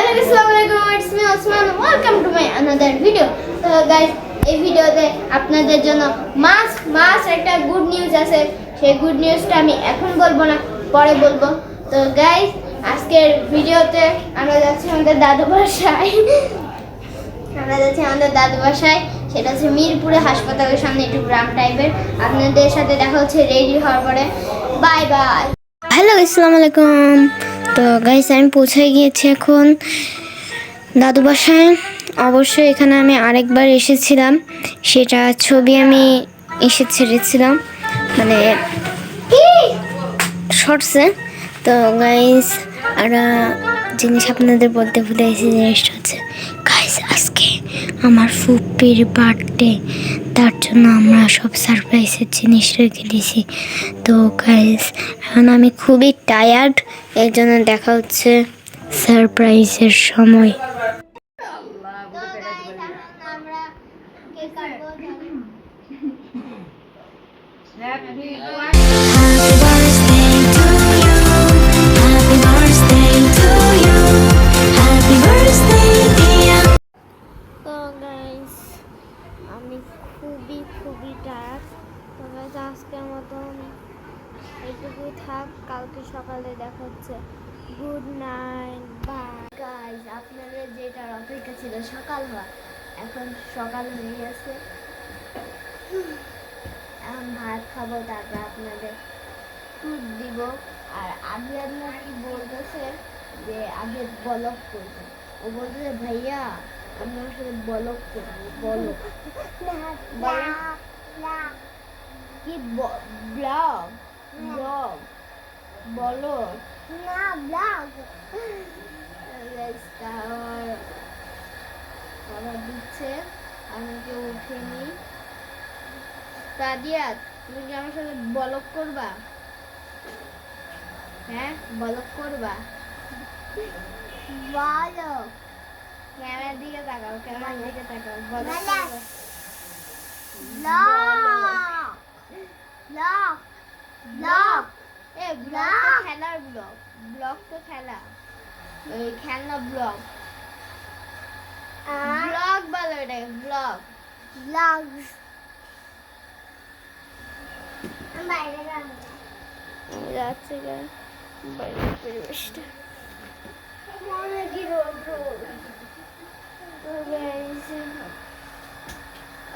Assalamualaikum, it's me Osman. Welcome to my another video. So guys, এই ভিডিওতে আপনাদের জন্য মাস একটা গুড নিউজ আছে। সেই গুড নিউজটা আমি এখন বলবো না, পরে বলবো। তো গাইস, আজকের ভিডিওতে আমরা যাচ্ছি আমাদের দাদু বাসায়। সেটা হচ্ছে মিরপুরে হাসপাতালের সামনে, একটু গ্রাম টাইপের। আপনাদের সাথে দেখা হচ্ছে রেডি হওয়ার পরে। Bye bye. হ্যালো, আসসালামু আলাইকুম। তো গাইস, আমি পৌঁছে গিয়েছি এখন দাদু বাসায়। অবশ্যই এখানে আমি আরেকবার এসেছিলাম, সেটা ছবি আমি ছেড়েছিলাম মানে শর্টসে। তো গাইস, আর জিনিস আপনাদের বলতে ভুলে গেছি, জিনিসটা হচ্ছে গাইস আজকে আমার ফুপির বার্থডে, তার জন্য আমরা সব সারপ্রাইজের জিনিস রেখে দিয়েছি। তো গাইস, এখন আমি খুবই টায়ার্ড, এর জন্য দেখা হচ্ছে সারপ্রাইজের সময়। আমি খুবই টায়ার্ড। তো গাইস, আজকের মতন এইটুকুই থাক, কালকে সকালে দেখা হচ্ছে। Good night, by. গাইস, আপনাদের যেটার অপেক্ষা ছিল সকাল হওয়া, এখন সকাল হয়ে গেছে। এখন ভাত খাবো, তারপর আপনাদের দুধ দিব। আর আগে আপনার কি বলতেছে যে আগে ব্লগ করবো, ও বলতেছে ভাইয়া আমি আমার সাথে ব্লগ করবো, বলো কি ব্লগ ব্লগ বলো না, ব্লগ খাবার দিচ্ছে, আমাকে উঠেনি। সাদিয়াত, তুমি কি আমার সাথে ব্লগ করবা? হ্যাঁ, ব্লগ করবা? বলো, ক্যামেরার দিকে তাকাও, ক্যামেরার দিকে তাকাও, বলো। ব্লগ তো খেলার ব্লগ, ব্লগ তো খেলা, ওই খেলনা ব্লগ, ব্লগ বলো এটাকে, ব্লগ ব্লগ। বাইরে যাচ্ছে বাইরের পরিবেশটা অনেকই রোদ।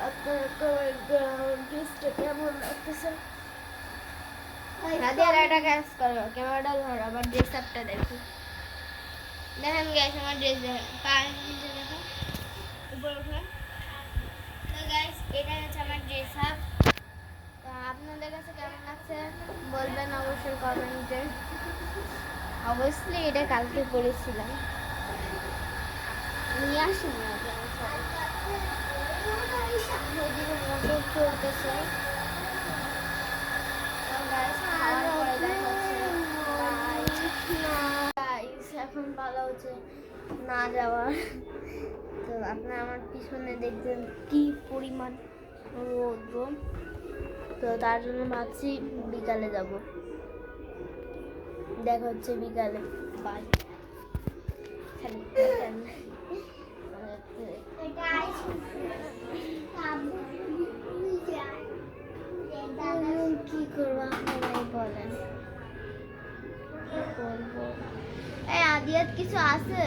আপনার ড্রেসটা কেমন লাগতেছে? একটা কাজ করো, ক্যামেরাটা ধরো, আবার ড্রেস আপটা দেখো। দেখেন গাইস, আমার ড্রেস দেখেন, পায়ের নিচে দেখো, উপরে উঠে। তো গাইস, এটা হচ্ছে আমার ড্রেস আপ। তো আপনাদের কাছে কেমন লাগছে বলবেন অবশ্যই কমেন্টে। অবশ্যই এটা কালকে পরেছিলাম, নিয়ে আসিনি। মোটর চলতেছে। এখন ভালো হচ্ছে না যাওয়ার। তো আপনারা আমার পিছনে দেখবেন কি পরিমাণ রৌদ্র। তো তার জন্য ভাবছি বিকালে যাব। দেখা হচ্ছে বিকালে, বাই। কি করবো আপনারাই বলেন, কি করবো? এই আদিয়াত কিছু আছে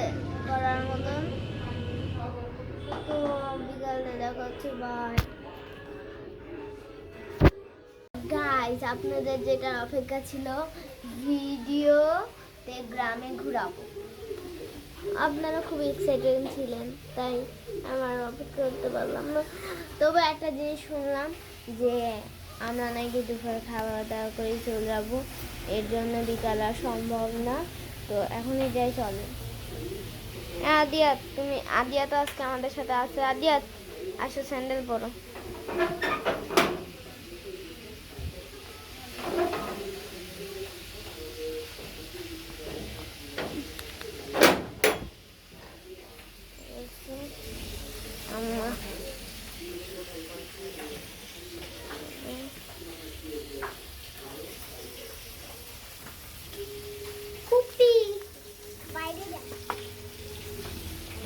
করার মতন? তো বিকালে দেখা হচ্ছে, বাই। গাইস, আপনাদের যেটা অপেক্ষা ছিল ভিডিওতে গ্রামে ঘুরাবো, আপনারা খুব এক্সাইটেড ছিলেন, তাই আমার অপেক্ষা করতে পারলাম না। তবে একটা জিনিস শুনলাম যে আমরা নাকি দুপুরে খাওয়া দাওয়া করে চলে যাবো, এর জন্য বিকাল আর সম্ভব না। তো এখনই যাই, চলে। আদিয়াত, তুমি আদিয়াত আজকে আমাদের সাথে আছে। আদিয়াত আসো, স্যান্ডেল পরো।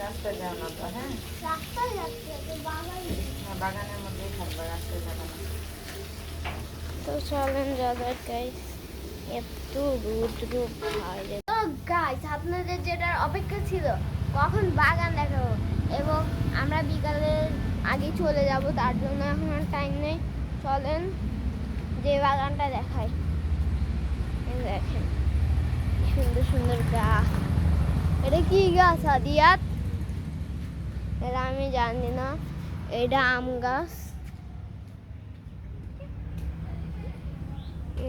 রাস্তা যাও না তো, হ্যাঁ? রাস্তায় যাচ্ছে তো বাবাই। হ্যাঁ, বাগানের মধ্যেই থাকবে, রাস্তায় যাবে না। তো চলেন যাদের গাইস, এত রৌদ্র বাইরে। তো গাইস, আপনাদের যেটার অপেক্ষা ছিল কখন বাগান দেখাবো, এবং আমরা বিকালের আগে চলে যাব, তার জন্য এখন আর টাইম নেই। চলেন যে বাগানটা দেখাই। এই দেখেন সুন্দর সুন্দর গাছ। এটা কি গাছ আদিয়াত? এটা আমি জানি না। এটা আম গাছ।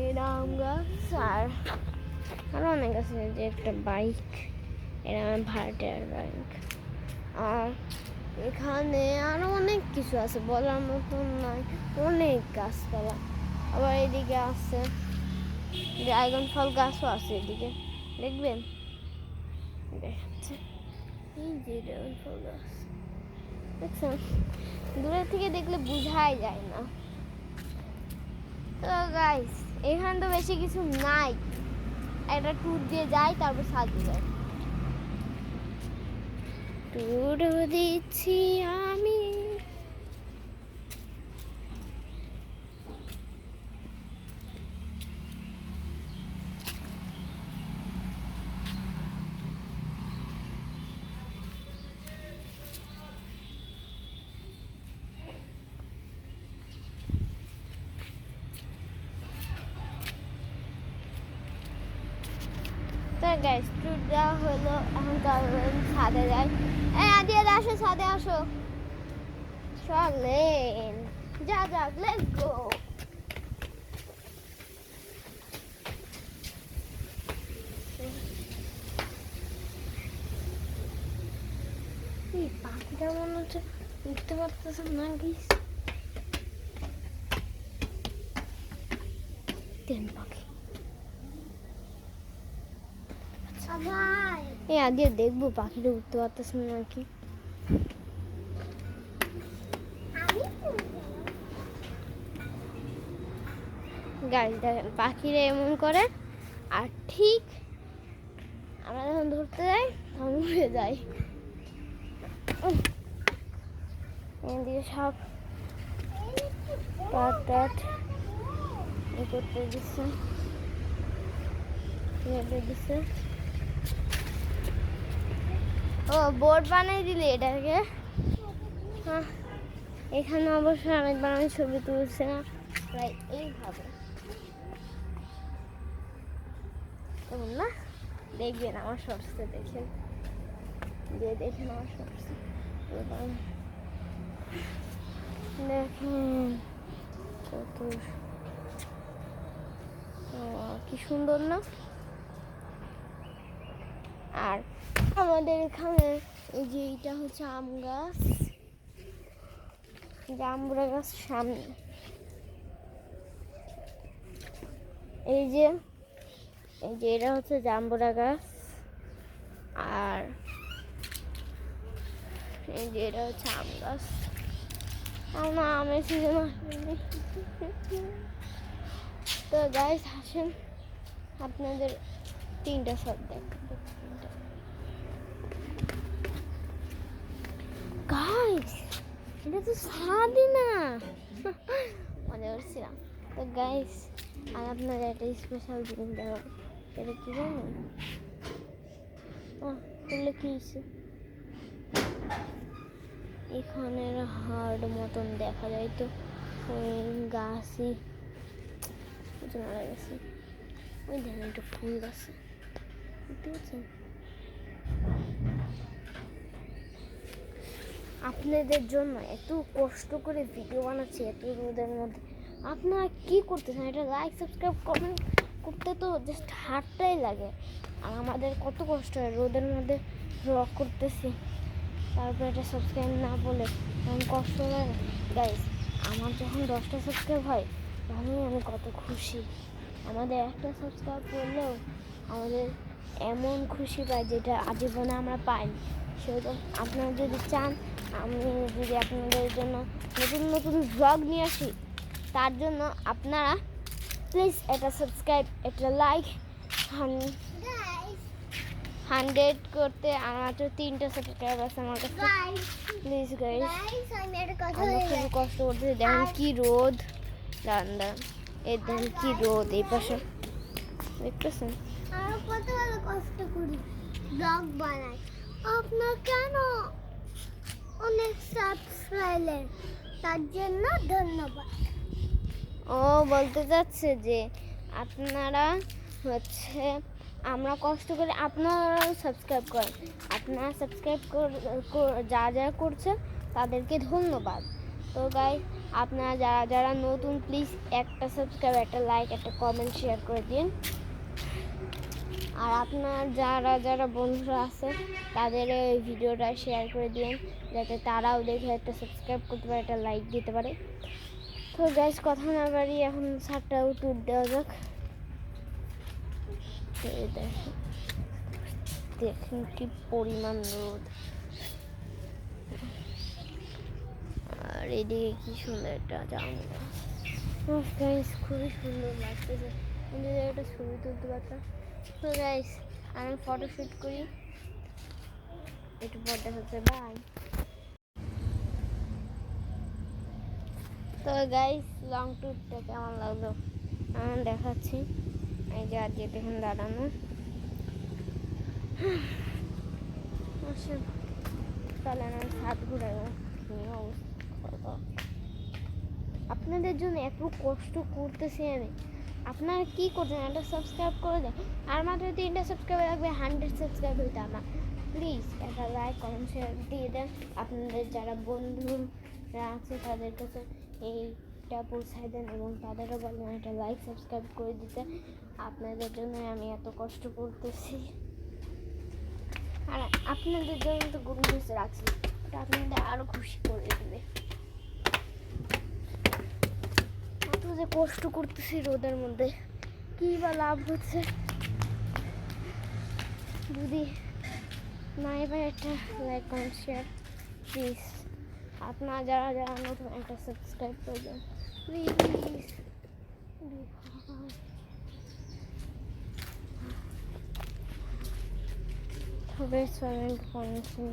এটা আম গাছ আর আরো অনেক আছে। যে একটা বাইক, এটা আমার ভাড়াটিয়ার বাইক। আর এখানে আরো অনেক কিছু আছে, বলার মতন নয়, অনেক গাছপালা। আবার এদিকে আছে ড্রাগন ফল গাছও আছে, এদিকে দেখবেন দেখাচ্ছে। এই যে ড্রাগন ফল গাছ দেখছেন, দূরে থেকে দেখলে বোঝাই যায় না। তো গাইস, এখানে তো বেশি কিছু নাই, একটা ট্যুর দিয়ে যাই, তারপর সাজে যাই। ট্যুর দিচ্ছি আমি। তো গাইস, ট্যুর দেওয়া হলো, এখন চলেন ছাদে যাই। এই আদিয়া আসো, ছাদে আসো। চলেন যা যাক, লেটস গো। এই পাখিটা মনে হচ্ছে উঠতে পারতেছে না গাইস। দেন পাখি। এই আদিয়া দেখবো পাখিটা উঠতে পারতেছে না নাকি। গাছ দেখেন পাখিরা এমন করে, আর ঠিক আমরা যখন ধরতে যাই তখন উড়ে যাই। এদিকে সব পাট টাট এ করতে দিচ্ছে, দিচ্ছে। ও বোর্ড বানাই দিলে এটাকে। হ্যাঁ, এখানে অবশ্য অনেকবার আমি ছবি তুলছি না, প্রায় এইভাবে এমন না। দেখবেন আমার শর্টসে, দেখেন দিয়ে দেখেন আমার শর্টসে, দেখেন কত কি সুন্দর না। আর আমাদের এখানে এই যে এটা হচ্ছে আম গাছ, জাম্বুরা গাছ সামনে। এই যে এটা হচ্ছে জাম্বুরা গাছ, আর এই যে এটা হচ্ছে আম গাছ। আমরা আমের সিজন আসেনি। তো গাইস আসেন আপনাদের তিনটা শট দেখাবো। গাইস এটা তো সারাদিন না, মজা করছিলাম। তো গাইস আর আপনাদের একটা স্পেশাল জিনিস দেখাবো। এটা কি জানেন? বললে কি হয়েছে, এখানে হার্ড মতন দেখা যায়, তো ওই গাছই মারা গেছে। ওই দেখেন একটা ফুল গাছে, দেখতে পাচ্ছেন? আপনাদের জন্য এত কষ্ট করে ভিডিও বানাচ্ছি এত রোদের মধ্যে, আপনারা কি করতেছেন? এটা লাইক সাবস্ক্রাইব কমেন্ট করতে তো জাস্ট হাতটাই লাগে। আর আমাদের কত কষ্ট হয় রোদের মধ্যে ব্লগ করতেছি, তারপরে এটা সাবস্ক্রাইব না বলে তখন কষ্ট লাগে। গাইস আমার যখন 10টা সাবস্ক্রাইব হয় তখনই আমি কত খুশি। আমাদের একটা সাবস্ক্রাইব করলেও আমাদের এমন খুশি পাই যেটা আজীবনে আমরা পাইনি। সেরকম আপনারা যদি চান, আমি যদি আপনাদের জন্য নতুন নতুন ব্লগ নিয়ে আসি, তার জন্য আপনারা প্লিজ একটা সাবস্ক্রাইব, একটা লাইক, 100 করতে আর মাত্র 3টা সাবস্ক্রাইবার আছে আমার কাছে। প্লিজ গাইস, আমি একটা কথা আমরা খুব কষ্ট করতে। দেখেন কি রোদ, রান্না এই দেখেন কি রোদ এই পাশে, দেখতেছেন? আরো কত ভালো কষ্ট করি, ব্লগ বানাই। আপনার কেন অনেক সাবস্ক্রাইবার, তার জন্য ধন্যবাদ। ও বলতে যাচ্ছে যে আপনারা হচ্ছে আমরা কষ্ট করে আপনারা সাবস্ক্রাইব করেন, আপনারা সাবস্ক্রাইব যা যা করছেন তাদেরকে ধন্যবাদ। তো গাইস, আপনারা যারা যারা নতুন প্লিজ একটা সাবস্ক্রাইব, একটা লাইক, একটা কমেন্ট, শেয়ার করে দিন। আর আপনার যারা যারা বন্ধুরা আছে তাদের এই ভিডিওটা শেয়ার করে দিন, যাতে তারাও দেখে একটা সাবস্ক্রাইব করতে পারে, একটা লাইক দিতে পারে। তো গাইস, কথা না বাড়ি এখন ছাদটা ট্যুর দেওয়া যাক। এই দেখেন, দেখুন কি পরিমাণ রোদ, আর এদিকে কি সুন্দর একটা জাম গাছ। খুবই সুন্দর লাগতেছে, কিন্তু একটা ছবি তুলতে পারতাম। তো গাইস, আমি ফটোশ্যুট করি, একটু পর দেখা হচ্ছে, বাই। তো গাইস, লং ট্যুরটা কেমন লাগলো আমি দেখাচ্ছি। এই যে আজ দেখুন দাঁড়ানো, তাহলে আমি ছাদ ঘুরাবো। আপনাদের জন্য এত কষ্ট করতেছি আমি, আপনারা কি করছেন? একটা সাবস্ক্রাইব করে দেন, আর মাত্র 3টা সাবস্ক্রাইব লাগবে 100 সাবস্ক্রাইব হইতে আমার। প্লিজ একটা লাইক, কমেন্ট, শেয়ার দিয়ে দেন। আপনাদের যারা বন্ধুরা আছে তাদের কাছে এইটা পৌঁছায় দেন, এবং তাদেরও বলেন একটা লাইক, সাবস্ক্রাইব করে দিতে। আপনাদের জন্য আমি এত কষ্ট করতেছি, আর আপনাদের জন্য তো গুড নিউজ রাখছি, ওটা আপনাদের আরও খুশি করে দেবে। কত যে কষ্ট করতেছি রোদের মধ্যে, কি বা লাভ হচ্ছে যদি না এবার একটা লাইক, কমেন্ট, শেয়ার প্লিজ। আপনারা যারা যারা নতুন একটা সাবস্ক্রাইব করে দেন প্লিজ। তবে সাইলেন্ট করেছি।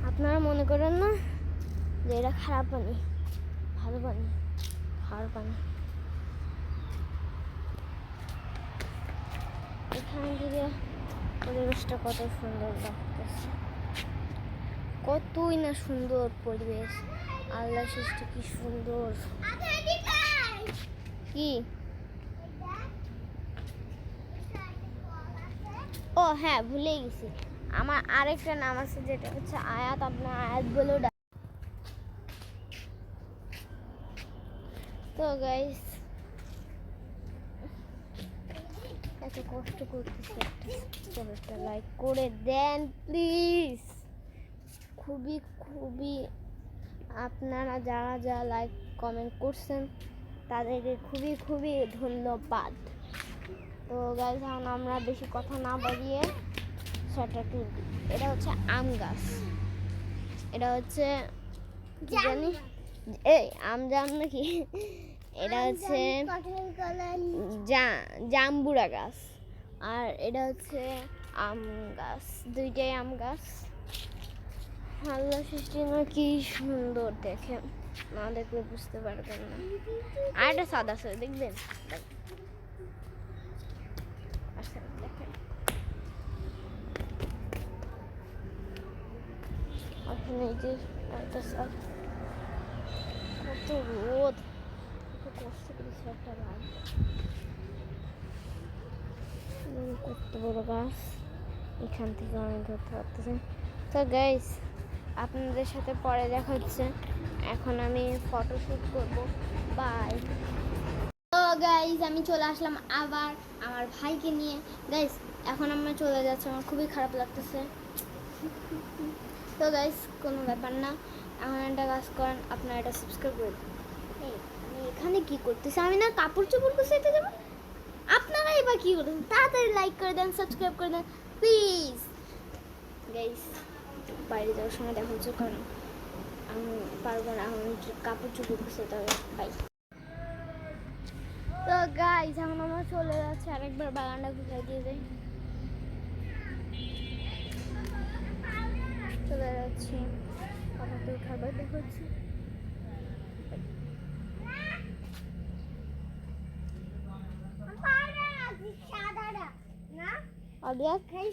আপনারা মনে করেন না যে এটা খারাপ পানি, ভালো পানি, খাওয়ার পানি। এখান থেকে পরিবেশটা কত সুন্দর লাগতেছে, কতই না সুন্দর পরিবেশ, আল্লাহ সৃষ্টি কি সুন্দর। কি? ও হ্যাঁ, ভুলে গেছি, আমার আরেকটা নাম আছে যেটা হচ্ছে আয়াত। আপনার আয়াত বলেও ডাক। তো গাইস, এত কষ্ট করতেছি, একটা লাইক করে দেন প্লিজ। খুবই খুবই আপনারা যারা যারা লাইক কমেন্ট করছেন তাদেরকে খুবই খুবই ধন্যবাদ। তো গাইস, এখন আমরা বেশি কথা না বাড়িয়ে সেটা টুর দিই। এটা হচ্ছে আম গাছ, এটা হচ্ছে কি জানি, এই আম জাম নাকি, এটা হচ্ছে জাম্বুরা গাছ, আর এটা হচ্ছে আম গাছ, দুইটাই আম গাছ। আল্লাহ সৃষ্টি না কি সুন্দর, দেখেন, না দেখলে বুঝতে পারবেন না। আর একটা সাদা আছে, দেখবেন, আচ্ছা দেখেন। এখন এই যে একটা সাদ, কত রোদ, কত কষ্ট করেছে একটা গাছ, কত বড় গাছ, এখান থেকে আমি ধরতে পারতেছি। তো গাইস, আপনাদের সাথে পরে দেখা হচ্ছে, এখন আমি ফটোশ্যুট করব, বাই। তো গাইস, আমি চলে আসলাম আবার আমার ভাইকে নিয়ে। গাইস, এখন আমরা চলে যাচ্ছি, আমার খুবই খারাপ লাগতেছে। তো গাইস, কোনো ব্যাপার না, এখন একটা কাজ করেন, আপনারা এটা সাবস্ক্রাইব করে দিন। এই আমি এখানে কি করতেছি, আমি না কাপড় চোপড় গুছাইতে যাবো, আপনারা এবার কি করতেছেন? তাড়াতাড়ি লাইক করে দেন, সাবস্ক্রাইব করে দেন প্লিজ। গাইস বাইরে যাওয়ার সময় দেখা হচ্ছে, কারণ আমি পারবো না, এখন কাপড় চুপড় করছে, তবে বাই। তো গাইস এখন আমরা চলে যাচ্ছি, আরেকবার বাগানটা ঘুরে দিয়ে যাই। চলে যাচ্ছি, পাপাতে উঠার বার দেখা হচ্ছে।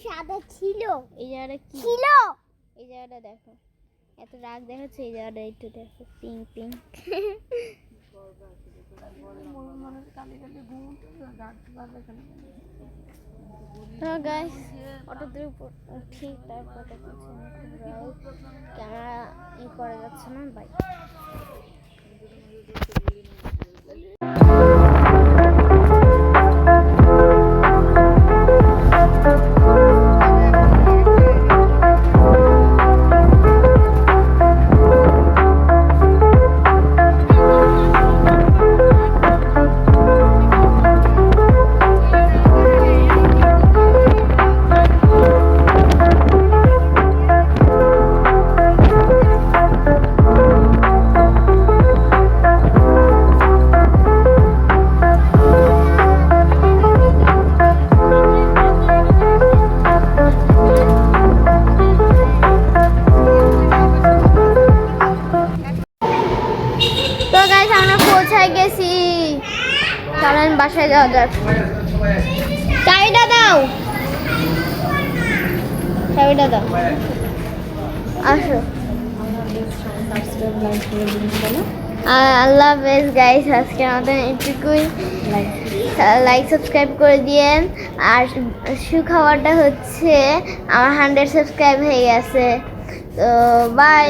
সাদা ছিল, এই জায়গাটা কি ছিল, এই জায়গাটা দেখো, এত রাগ দেখাচ্ছে, এই জায়গাটা একটু দেখো, পিঙ্ক পিঙ্ক। তো গাইস অটোতে উপর উঠি, তারপর দেখাচ্ছি ক্যামেরা করা যাচ্ছে না, বাই। তো গাইস আমরা পৌঁছায় গেছি, চলেন বাসায় যাওয়া যাক। চাবিটা দাও, চাবিটা দাও, আসো। আল্লাহ হাফেজ গাইস, আজকে আমাদের এটুকুই। লাইক সাবস্ক্রাইব করে দিয়েন। আর সুখবরটা হচ্ছে আমার 100 সাবস্ক্রাইব হয়ে গেছে, তো বাই।